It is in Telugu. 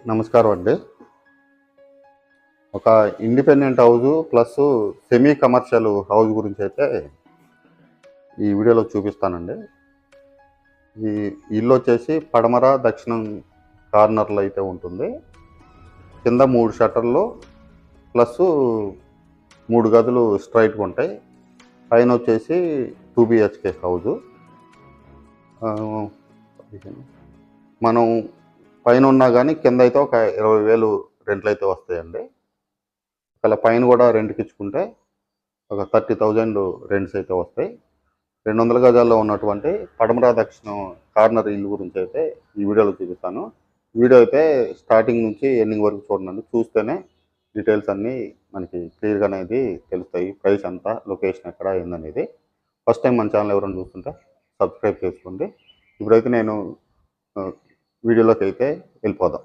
నమస్కారం అండి. ఒక independent house plus semi commercial house గురించి అయితే ఈ వీడియోలో చూపిస్తానండి. ఈ ఇల్లు వచ్చేసి పడమర దక్షిణం కార్నర్లో అయితే ఉంటుంది. కింద 3 షట్టర్లు ప్లస్ 3 గదులు స్ట్రైట్గా ఉంటాయి. పైన వచ్చేసి 2 BHK హౌజు. మనం పైన ఉన్నా కానీ కింద అయితే ఒక 20,000 రెంట్లు అయితే వస్తాయండి. అలా పైన కూడా రెంట్కి ఇచ్చుకుంటే ఒక 30,000 రెంట్స్ అయితే వస్తాయి. 200 గజాల్లో ఉన్నటువంటి పడమర దక్షిణం కార్నర్ ఇల్లు గురించి అయితే ఈ వీడియోలో చూపిస్తాను. వీడియో అయితే స్టార్టింగ్ నుంచి ఎండింగ్ వరకు చూడండి. చూస్తేనే డీటెయిల్స్ అన్నీ మనకి క్లియర్గా అనేది తెలుస్తాయి. ప్రైస్ ఎంత, లొకేషన్ ఎక్కడ ఏందనేది. ఫస్ట్ టైం మన ఛానల్ ఎవరైనా చూస్తుంటే సబ్స్క్రైబ్ చేసుకోండి. ఇప్పుడైతే నేను వీడియోలోకి అయితే వెళ్ళిపోదాం.